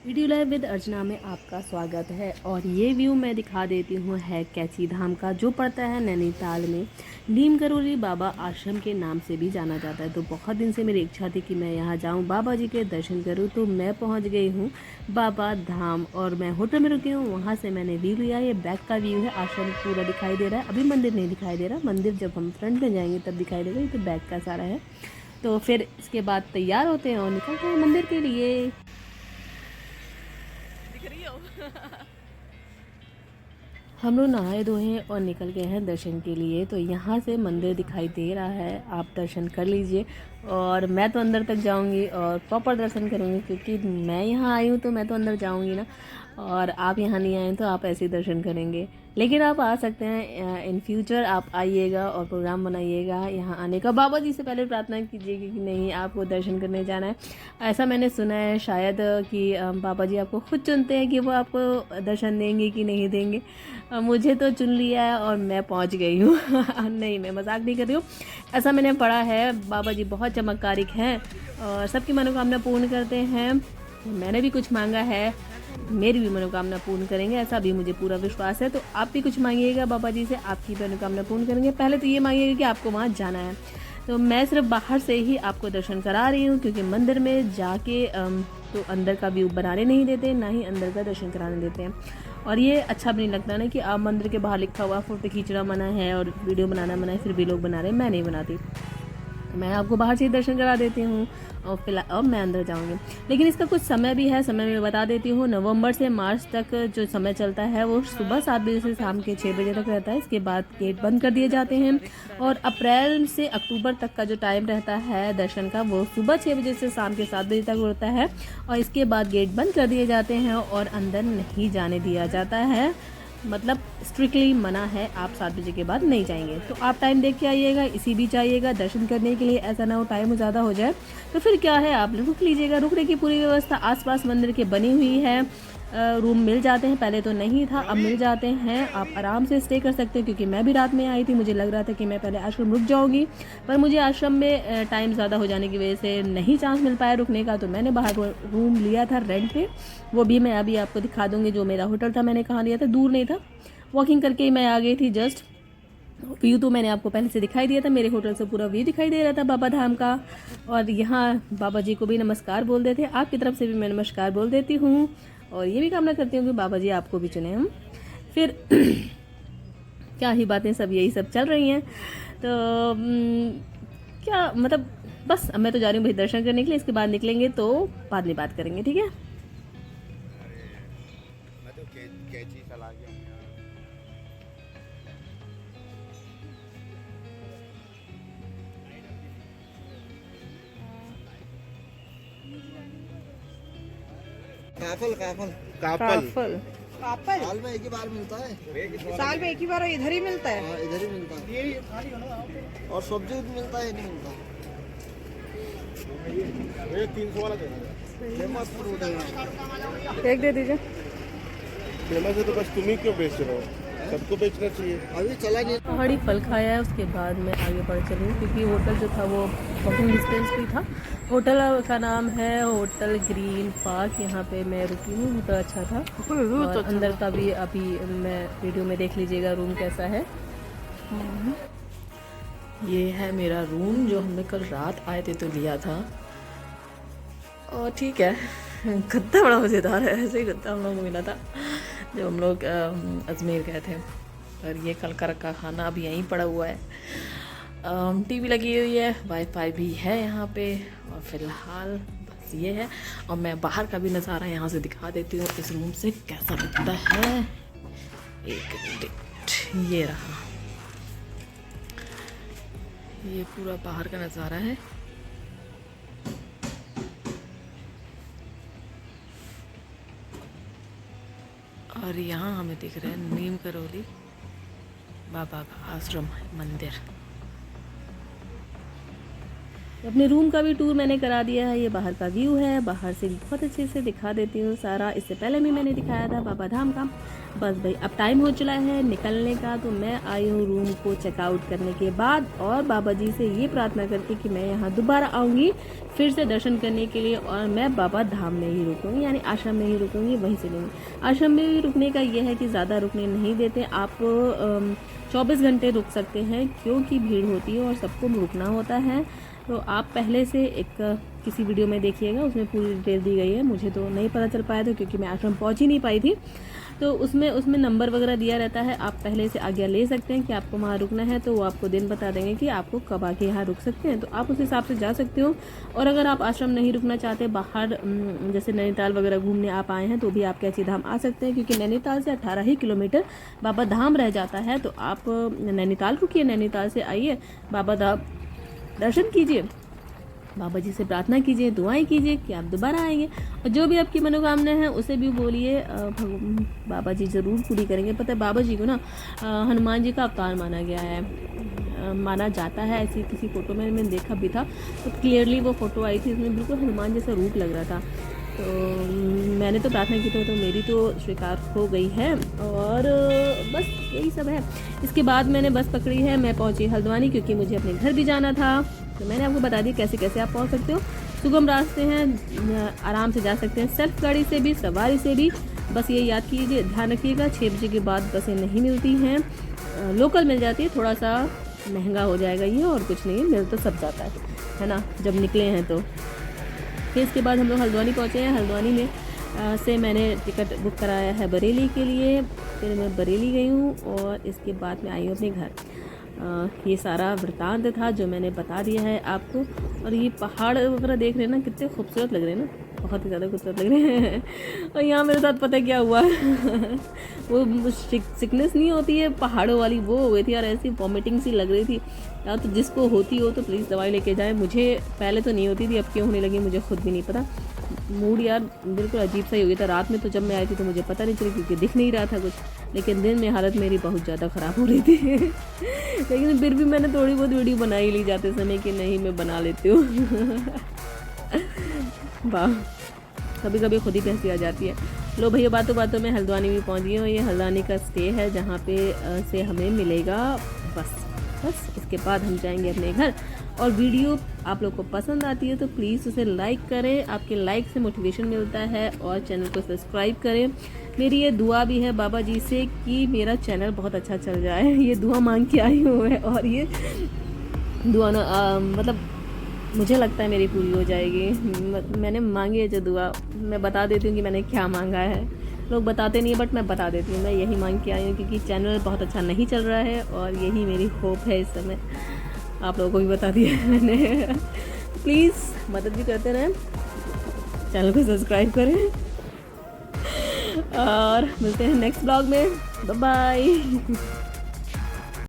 Video live with अर्चना में आपका स्वागत है। और ये व्यू मैं दिखा देती हूँ है कैची धाम का, जो पड़ता है नैनीताल में। नीम करोली बाबा आश्रम के नाम से भी जाना जाता है। तो बहुत दिन से मेरी इच्छा थी कि मैं यहाँ जाऊँ, बाबा जी के दर्शन करूँ। तो मैं पहुँच गई हूँ बाबा धाम और मैं होटल में रुकी हूँ। वहाँ से मैंने व्यू लिया। ये बैक का व्यू है, आश्रम पूरा दिखाई दे रहा है। अभी मंदिर नहीं दिखाई दे रहा, मंदिर जब हम फ्रंट में जाएंगे तब दिखाई देगा। ये तो बैक का सारा है। तो फिर इसके बाद तैयार होते हैं और निकलते हैं मंदिर के लिए। हम लोग नहाए धोए और निकल गए हैं दर्शन के लिए। तो यहाँ से मंदिर दिखाई दे रहा है, आप दर्शन कर लीजिए। और मैं तो अंदर तक जाऊँगी और प्रॉपर दर्शन करूँगी, क्योंकि मैं यहाँ आई हूँ तो मैं तो अंदर जाऊँगी ना। और आप यहाँ नहीं आए तो आप ऐसे ही दर्शन करेंगे। लेकिन आप आ सकते हैं, इन फ्यूचर आप आइएगा और प्रोग्राम बनाइएगा यहाँ आने का। बाबा जी से पहले प्रार्थना कीजिएगा कि नहीं, आपको दर्शन करने जाना है। ऐसा मैंने सुना है शायद कि बाबा जी आपको खुद चुनते हैं कि वो आपको दर्शन देंगे कि नहीं देंगे। मुझे तो चुन लिया है और मैं पहुंच गई हूँ। नहीं, मैं मजाक नहीं कर रही हूँ, ऐसा मैंने पढ़ा है। बाबा जी बहुत चमत्कारिक हैं और सबकी मनोकामना पूर्ण करते हैं। मैंने भी कुछ मांगा है, मेरी भी मनोकामना पूर्ण करेंगे, ऐसा भी मुझे पूरा विश्वास है। तो आप भी कुछ मांगिएगा बाबा जी से, आपकी मनोकामना पूर्ण करेंगे। पहले तो ये मांगिएगा कि आपको वहाँ जाना है। तो मैं सिर्फ बाहर से ही आपको दर्शन करा रही हूँ, क्योंकि मंदिर में जाके तो अंदर का व्यू बनाने नहीं देते, ना ही अंदर का दर्शन कराने देते हैं। और ये अच्छा भी नहीं लगता ना कि आप मंदिर के बाहर लिखा हुआ फोटो खींचना मना है और वीडियो बनाना मना है, फिर भी लोग बना रहे हैं। मैं नहीं बनाती, मैं आपको बाहर से ही दर्शन करा देती हूँ। और फिलहाल अब मैं अंदर जाऊँगी, लेकिन इसका कुछ समय भी है। समय मैं बता देती हूँ, नवंबर से मार्च तक जो समय चलता है वो सुबह 7 बजे से शाम के 6 बजे तक रहता है। इसके बाद गेट बंद कर दिए जाते हैं। और अप्रैल से अक्टूबर तक का जो टाइम रहता है दर्शन का, वो सुबह 6 बजे से शाम के 7 बजे तक होता है। और इसके बाद गेट बंद कर दिए जाते हैं और अंदर नहीं जाने दिया जाता है। मतलब स्ट्रिक्टली मना है, आप 7 बजे के बाद नहीं जाएंगे। तो आप टाइम देख के आइएगा, इसी बीच आइएगा दर्शन करने के लिए। ऐसा ना हो टाइम ज़्यादा हो जाए तो फिर क्या है, आप रुक लीजिएगा। रुकने की पूरी व्यवस्था आसपास मंदिर के बनी हुई है। रूम मिल जाते हैं, पहले तो नहीं था, अब मिल जाते हैं। आप आराम से स्टे कर सकते हैं, क्योंकि मैं भी रात में आई थी, मुझे लग रहा था कि मैं पहले आश्रम रुक जाऊंगी, पर मुझे आश्रम में टाइम ज़्यादा हो जाने की वजह से नहीं चांस मिल पाया रुकने का। तो मैंने बाहर रूम लिया था रेंट पे, वो भी मैं अभी आपको दिखा दूंगी। जो मेरा होटल था, मैंने कहाँ लिया था, दूर नहीं था, वॉकिंग करके ही मैं आ गई थी जस्ट। व्यू तो मैंने आपको पहले से दिखाई दिया था, मेरे होटल से पूरा व्यू दिखाई दे रहा था बाबा धाम का। और यहाँ बाबा जी को भी नमस्कार बोल देते हैं, आपकी तरफ से भी मैं नमस्कार बोल देती हूँ। और ये भी कामना करती हूँ कि बाबा जी आपको भी चुने हम। फिर क्या ही बातें, सब यही सब चल रही हैं। तो क्या मतलब, बस अब मैं तो जा रही हूँ भाई दर्शन करने के लिए। इसके बाद निकलेंगे तो बाद में बात करेंगे, ठीक है। मैं तो कैची चला गया हूँ यार। काफल काफल कापल पापड़ साल में एक ही बार मिलता है। साल में एक ही बार इधर ही मिलता है। हाँ, इधर ही मिलता है। और सब्जी भी मिलता है, नहीं मिलता। ये 300 वाला देना। फेमस फ्रूट है। एक दे दीजिए। फेमस है तो बस तुम ही क्यों बेच रहे हो, सबको बेचना चाहिए। अभी चला नहीं। पहाड़ी फल खाया है, उसके बाद मैं आगे बढ़ चली हूँ, क्योंकि होटल जो था वो वॉकिंग डिस्टेंस पे था। होटल का नाम है होटल ग्रीन पार्क। यहाँ पे मैं रुकी हूँ, होटल अच्छा था। और अंदर का भी अभी मैं वीडियो में देख लीजिएगा रूम कैसा है। ये है मेरा रूम, जो हमने कल रात आए थे तो लिया था। और ठीक है, गद्दा बड़ा मज़ेदार है। ऐसे ही गद्दा हम लोग को मिला था जब हम लोग अजमेर गए थे। और ये कल का रखा खाना अभी यहीं पड़ा हुआ है। टीवी लगी हुई है, वाईफाई भी है यहाँ पे। और फिलहाल बस ये है। और मैं बाहर का भी नज़ारा यहाँ से दिखा देती हूँ, इस रूम से कैसा लगता है। एक मिनट, ये रहा, ये पूरा बाहर का नज़ारा है। और यहाँ हमें दिख रहा है नीम करोली बाबा का आश्रम मंदिर। अपने रूम का भी टूर मैंने करा दिया है। ये बाहर का व्यू है, बाहर से बहुत अच्छे से दिखा देती हूँ सारा। इससे पहले भी मैंने दिखाया था बाबा धाम का। बस भाई अब टाइम हो चला है निकलने का, तो मैं आई हूँ रूम को चेकआउट करने के बाद और बाबा जी से ये प्रार्थना करके कि मैं यहाँ दोबारा आऊँगी फिर से दर्शन करने के लिए, और मैं बाबा धाम में ही रुकूँगी, यानी आश्रम में ही रुकूँगी, वहीं से लूँगी। आश्रम में भी रुकने का यह है कि ज़्यादा रुकने नहीं देते, आप 24 घंटे रुक सकते हैं क्योंकि भीड़ होती है और सबको रुकना होता है। तो आप पहले से एक किसी वीडियो में देखिएगा, उसमें पूरी डिटेल दी गई है। मुझे तो नहीं पता चल पाया था क्योंकि मैं आश्रम पहुंच ही नहीं पाई थी। तो उसमें नंबर वगैरह दिया रहता है, आप पहले से आज्ञा ले सकते हैं कि आपको वहाँ रुकना है, तो वो आपको दिन बता देंगे कि आपको कब आके यहाँ रुक सकते हैं, तो आप उस हिसाब से जा सकते हो। और अगर आप आश्रम नहीं रुकना चाहते, बाहर जैसे नैनीताल वगैरह घूमने आप आए हैं, तो भी आप कैंची धाम आ सकते हैं, क्योंकि नैनीताल से 18 ही किलोमीटर बाबा धाम रह जाता है। तो आप नैनीताल रुकिए, नैनीताल से आइए, बाबा धाम दर्शन कीजिए, बाबा जी से प्रार्थना कीजिए, दुआएं कीजिए कि आप दोबारा आएंगे, और जो भी आपकी मनोकामना है उसे भी बोलिए, बाबा जी ज़रूर पूरी करेंगे। पता है बाबा जी को ना हनुमान जी का अवतार माना गया है, माना जाता है। ऐसी किसी फ़ोटो में मैंने देखा भी था, तो क्लियरली वो फ़ोटो आई थी, उसमें बिल्कुल हनुमान जैसा रूप लग रहा था। तो मैंने तो प्रार्थना की तो मेरी तो स्वीकार हो गई है, और बस यही सब है। इसके बाद मैंने बस पकड़ी है, मैं पहुंची हल्द्वानी क्योंकि मुझे अपने घर भी जाना था। तो मैंने आपको बता दी कैसे कैसे आप पहुंच सकते हो। सुगम रास्ते हैं, आराम से जा सकते हैं, सेल्फ गाड़ी से भी, सवारी से भी। बस ये याद कीजिए, ध्यान रखिएगा 6 बजे के बाद बसें नहीं मिलती हैं, लोकल मिल जाती है, थोड़ा सा महंगा हो जाएगा ये, और कुछ नहीं, मिल तो सब जाता है ना, जब निकले हैं तो। फिर इसके बाद हम लोग हल्द्वानी पहुँचे हैं। हल्द्वानी में से मैंने टिकट बुक कराया है बरेली के लिए, फिर मैं बरेली गई हूँ और इसके बाद मैं आई हूँ अपने घर। ये सारा वृतांत था जो मैंने बता दिया है आपको। और ये पहाड़ वगैरह देख रहे हैं ना, कितने खूबसूरत लग रहे हैं ना, बहुत ही ज़्यादा खूबसूरत लग रहे हैं। और यहाँ मेरे साथ पता है क्या हुआ वो सिकनेस नहीं होती है पहाड़ों वाली, वो हो गई थी यार, ऐसी वॉमिटिंग सी लग रही थी यार। तो जिसको होती हो तो प्लीज़ दवाई लेके जाए। मुझे पहले तो नहीं होती थी, अब क्यों होने लगी मुझे खुद भी नहीं पता। मूड यार बिल्कुल अजीब सा ही हो गया था। रात में तो जब मैं आई थी तो मुझे पता नहीं चला क्योंकि दिख नहीं रहा था कुछ, लेकिन दिन में हालत मेरी बहुत ज़्यादा ख़राब हो रही थी लेकिन फिर भी मैंने थोड़ी बहुत वीडियो बना ही ली जाते समय कि नहीं मैं बना लेती हूँ वाह, कभी कभी खुद ही हंसी आ जाती है। लो भैया, बातों बातों में हल्द्वानी भी पहुँच गई हूँ। ये हल्द्वानी का स्टे है जहाँ पे से हमें मिलेगा बस इसके बाद हम जाएंगे अपने घर। और वीडियो आप लोग को पसंद आती है तो प्लीज़ उसे लाइक करें, आपके लाइक से मोटिवेशन मिलता है, और चैनल को सब्सक्राइब करें। मेरी ये दुआ भी है बाबा जी से कि मेरा चैनल बहुत अच्छा चल जाए, ये दुआ मांग के आई हूँ मैं, और ये दुआ ना मतलब मुझे लगता है मेरी पूरी हो जाएगी। मैंने मांगी है जो दुआ, मैं बता देती हूँ कि मैंने क्या मांगा है। लोग बताते नहीं बट मैं बता देती हूँ, मैं यही मांग के आई हूँ क्योंकि चैनल बहुत अच्छा नहीं चल रहा है, और यही मेरी होप है इस समय। आप लोगों को भी बता दिया मैंने प्लीज़ मदद भी करते रहें, चैनल को सब्सक्राइब करें, और मिलते हैं नेक्स्ट ब्लॉग में। Bye bye.